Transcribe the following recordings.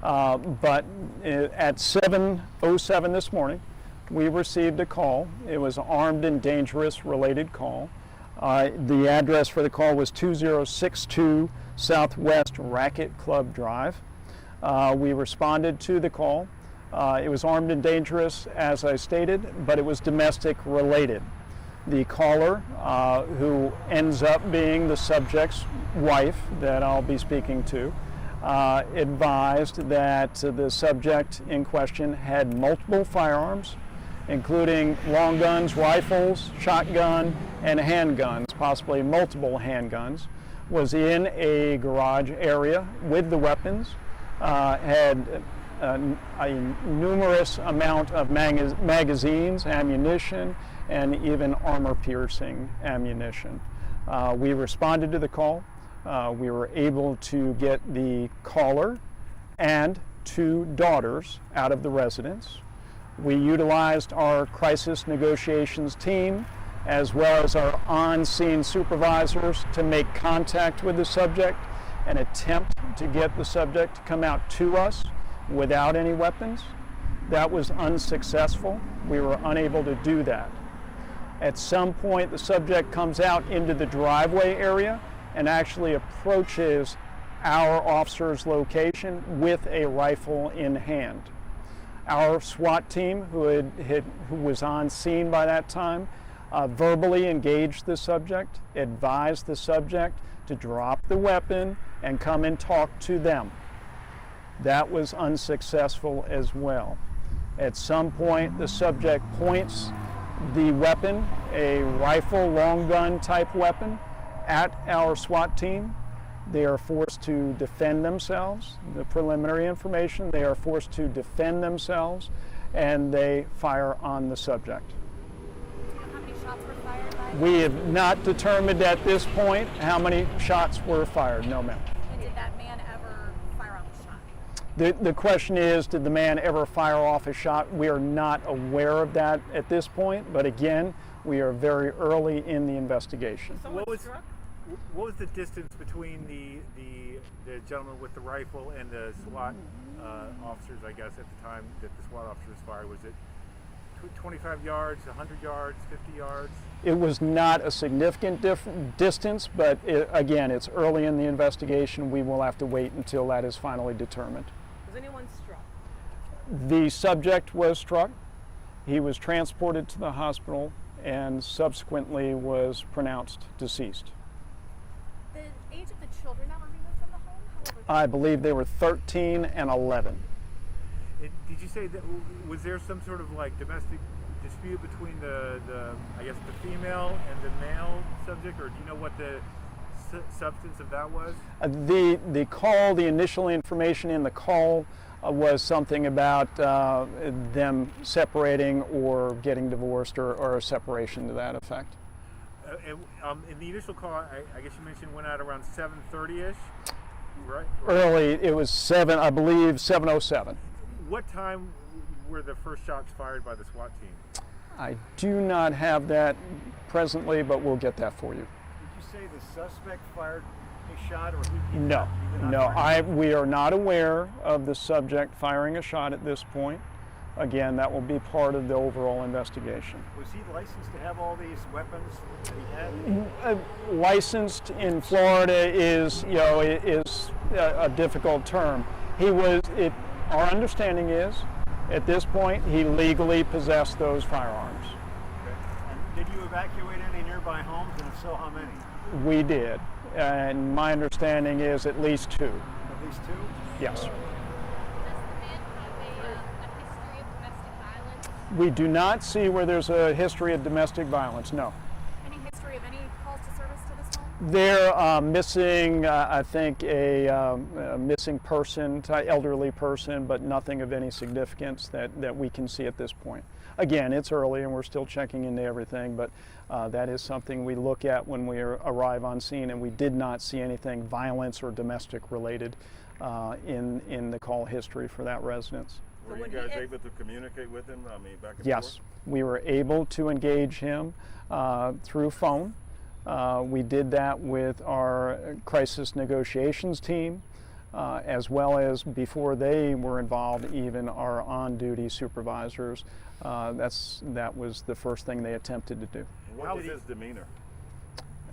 But at 7:07 this morning, we received a call. It was an armed and dangerous related call. The address for the call was 2062 Southwest Racket Club Drive. We responded to the call. It was armed and dangerous, as I stated, but it was domestic related. The caller, who ends up being the subject's wife that I'll be speaking to, advised that the subject in question had multiple firearms, including long guns, rifles, shotgun, and handguns, possibly multiple handguns, was in a garage area with the weapons, had a numerous amount of magazines, ammunition, and even armor-piercing ammunition. We responded to the call. We were able to get the caller and 2 daughters out of the residence. We utilized our crisis negotiations team as well as our on-scene supervisors to make contact with the subject and attempt to get the subject to come out to us without any weapons. That was unsuccessful. We were unable to do that. At some point, the subject comes out into the driveway area and actually approaches our officer's location with a rifle in hand. Our SWAT team, who was on scene by that time, verbally engaged the subject, advised the subject to drop the weapon and come and talk to them. That was unsuccessful as well. At some point, the subject points the weapon, a rifle, long gun type weapon, at our SWAT team. They are forced to defend themselves. The preliminary information, they are forced to defend themselves, and they fire on the subject. How many shots were fired by? We have not determined at this point how many shots were fired. No, ma'am. And did that man ever fire off a shot? The question is, did the man ever fire off a shot? We are not aware of that at this point, but again, we are very early in the investigation. What was the distance between the gentleman with the rifle and the SWAT officers, I guess, at the time that the SWAT officers fired? Was it 25 yards, 100 yards, 50 yards? It was not a significant distance, but again, it's early in the investigation. We will have to wait until that is finally determined. Was anyone struck? The subject was struck. He was transported to the hospital and subsequently was pronounced deceased. The age of the children that were removed from the home? How old were they? I believe they were 13 and 11. Did you say that was there some sort of like domestic dispute between the I guess the female and the male subject, or do you know what the substance of that was? The call, the initial information in the call was something about them separating or getting divorced or a separation to that effect. In the initial call, I guess you mentioned went out around 7:30ish, right? Early, it was I believe 7:07. What time were the first shots fired by the SWAT team? I do not have that presently, but we'll get that for you. Did you say the suspect fired a shot, or No, we are not aware of the subject firing a shot at this point. Again, that will be part of the overall investigation. Was he licensed to have all these weapons that he had? Licensed in Florida is a difficult term. Our understanding is, at this point, he legally possessed those firearms. Okay. And did you evacuate any nearby homes, and if so, how many? We did, and my understanding is at least 2. At least 2? Yes. Does the man have a history of domestic violence? We do not see where there's a history of domestic violence, no. Any history of any calls to service to this home? They're missing, I think, a missing person, elderly person, but nothing of any significance that we can see at this point. Again, it's early and we're still checking into everything, but that is something we look at when we arrive on scene, and we did not see anything violence or domestic related in the call history for that residence. Were you guys able to communicate with him? I mean, back and forth? Yes, we were able to engage him through phone. We did that with our crisis negotiations team. as well as before they were involved, even our on-duty supervisors. That was the first thing they attempted to do. What was his demeanor?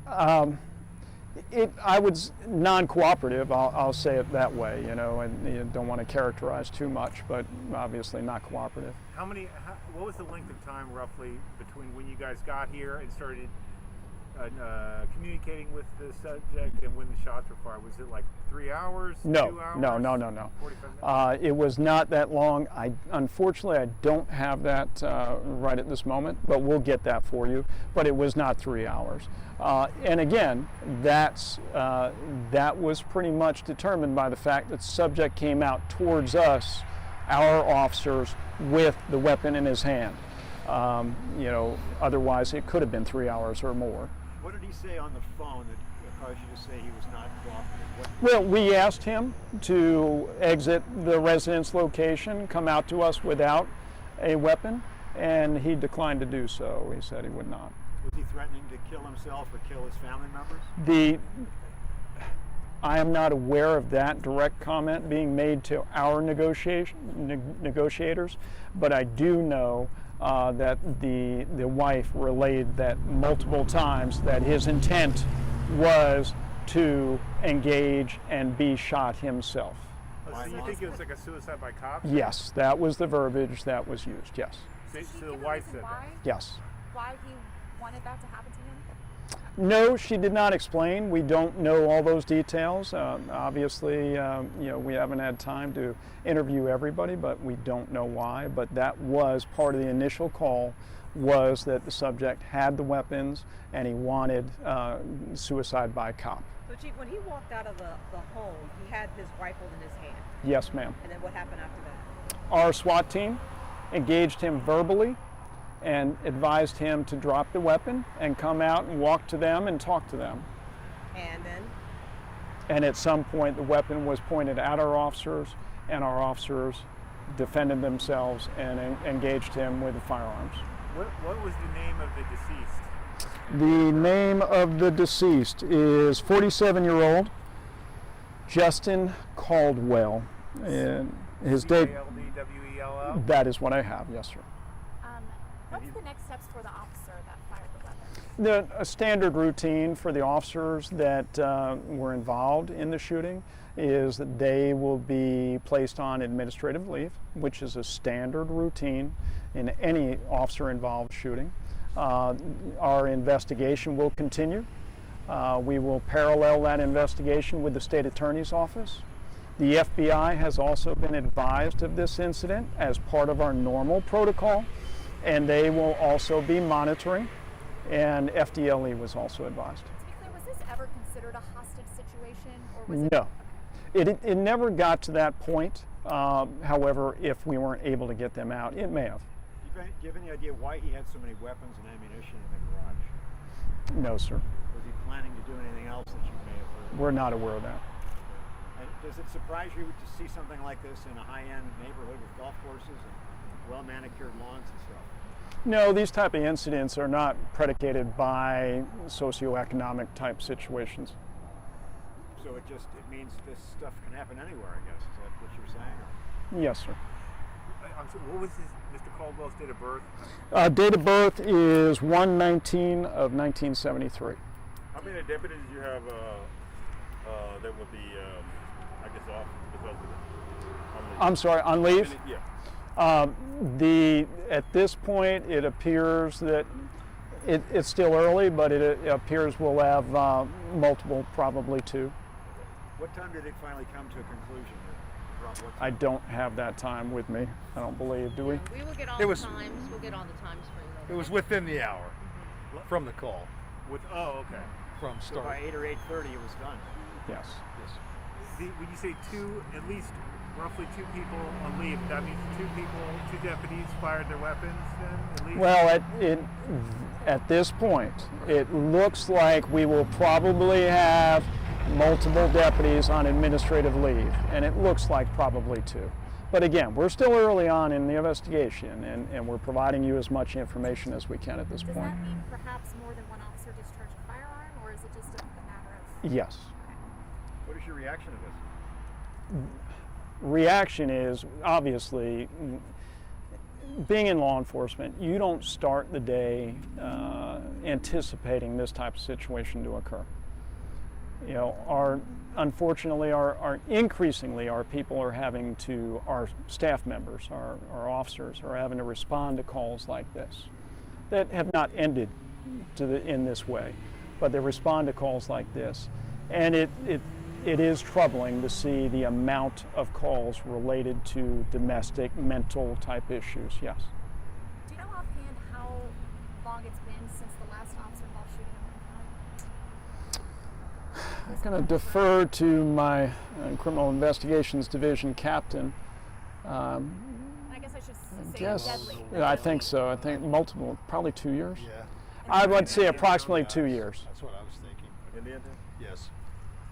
I was non-cooperative. I'll say it that way. And you don't want to characterize too much, but obviously not cooperative. What was the length of time roughly between when you guys got here and started communicating with the subject and when the shots were fired? Was it like 3 hours? No, 2 hours? no. 45 minutes? It was not that long. Unfortunately, I don't have that right at this moment, but we'll get that for you. But it was not 3 hours. And again, that was pretty much determined by the fact that the subject came out towards us, our officers, with the weapon in his hand. Otherwise it could have been 3 hours or more. What did he say on the phone that caused you to say he was not cooperative? Well, we asked him to exit the residence location, come out to us without a weapon, and he declined to do so. He said he would not. Was he threatening to kill himself or kill his family members? I am not aware of that direct comment being made to our negotiators, but I do know that the wife relayed that multiple times that his intent was to engage and be shot himself. So you think it was like a suicide by cops? Yes, that was the verbiage that was used, yes. So the wife said that? Yes. Why he wanted that to happen to him? No, she did not explain. We don't know all those details. Obviously, we haven't had time to interview everybody, but we don't know why. But that was part of the initial call, was that the subject had the weapons and he wanted suicide by cop. So Chief, when he walked out of the home, he had his rifle in his hand. Yes, ma'am. And then what happened after that? Our SWAT team engaged him verbally and advised him to drop the weapon and come out and walk to them and talk to them. And then? And at some point the weapon was pointed at our officers, and our officers defended themselves and engaged him with the firearms. What was the name of the deceased? The name of the deceased is 47-year-old Justin Caldwell. And his date. C-A-L-D-W-E-L-L? That is what I have, yes, sir. What's the next steps for the officer that fired the weapon? A standard routine for the officers that were involved in the shooting is that they will be placed on administrative leave, which is a standard routine in any officer-involved shooting. Our investigation will continue. We will parallel that investigation with the state attorney's office. The FBI has also been advised of this incident as part of our normal protocol, and they will also be monitoring, and FDLE was also advised. To be clear, was this ever considered a hostage situation, or was it? No, it never got to that point. However, if we weren't able to get them out, it may have. Do you have any idea why he had so many weapons and ammunition in the garage? No, sir. Was he planning to do anything else that you may have heard? We're not aware of that. And does it surprise you to see something like this in a high-end neighborhood with golf courses and well-manicured lawns and stuff? No, these type of incidents are not predicated by socioeconomic type situations. So it means this stuff can happen anywhere, I guess. Is that what you're saying? Yes, sir. What was Mr. Caldwell's date of birth? Date of birth is 1/19 of 1973. How many deputies do you have that would be, I guess, off because of it? I'm sorry, on leave? Yeah. At this point, it appears that it's still early, but it appears we'll have multiple, probably two. What time did it finally come to a conclusion? I don't have that time with me, I don't believe, do we? We will get all It the was- times. We'll get all the times for you. It was within the hour from the call, Okay. from So by start. 8 or 8:30, it was done. Yes. When you say at least roughly two people on leave, that means two deputies fired their weapons then, at least? Well, at this point, it looks like we will probably have multiple deputies on administrative leave, and it looks like probably two. But again, we're still early on in the investigation, and we're providing you as much information as we can at this Does point. that mean perhaps more than one officer discharged a firearm, or is it just a matter of? Yes. What is your reaction to this? reaction is obviously, being in law enforcement, you don't start the day anticipating this type of situation to occur. You know, unfortunately, increasingly, our people are having to, our staff members, our officers are having to respond to calls like this that have not ended in this way, but they respond to calls like this. And it is troubling to see the amount of calls related to domestic, mental type issues, yes. Do you know offhand how long it's been since the last officer involved shooting in Lincoln County? I'm going to defer to my Criminal Investigations Division captain. I guess I should say Yes, deadly. yeah, I think so. I think multiple, probably 2 years. Yeah, I would say approximately 2 years. that's what I was thinking. In the end, Yes.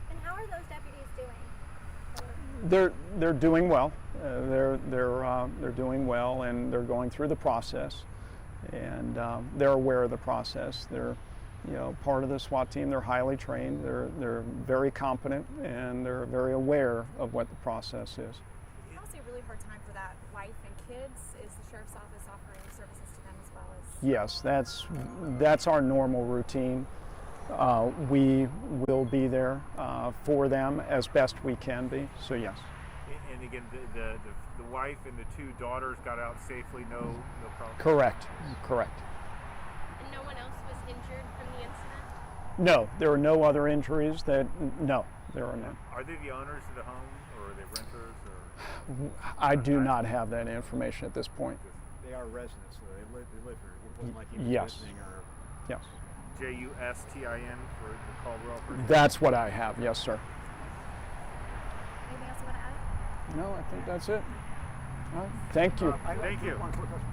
And how are those deputies doing? They're doing well. They're doing well, and they're going through the process, and they're aware of the process. They're, you know, part of the SWAT team. They're highly trained. They're very competent, and they're very aware of what the process is. Honestly, a really hard time for that wife and kids. Is the sheriff's office offering services to them as well as? Yes, that's our normal routine. We will be there for them as best we can be. So yes. And again, the wife and the two daughters got out safely, no problem? Correct. And no one else was injured from the incident? No, there are no other injuries. No, there are none. Are they the owners of the home, or are they renters, or? I do not have that information at this point. They are residents, so they live here. It wasn't like he was Yes. visiting or. Yes. JUSTIN for the Caldwell person? That's what I have. Yes, sir. Anything else you want to add? No, I think that's it. All right. Thank you. Thank you. One quick question.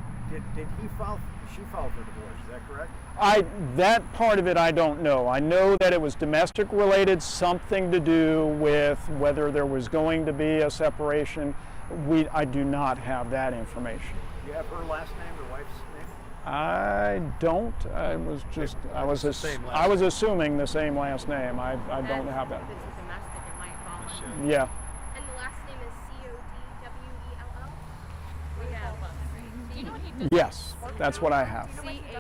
Did she file for divorce? Is that correct? That part of it I don't know. I know that it was domestic related, something to do with whether there was going to be a separation. I do not have that information. Do you have her last name, her wife's name? I don't. I was assuming the same last name. I don't have that. If it's domestic, it might fall under. Yeah. And the last name is Codwello? We have. Do you know what he did? Yes, that's what I have. C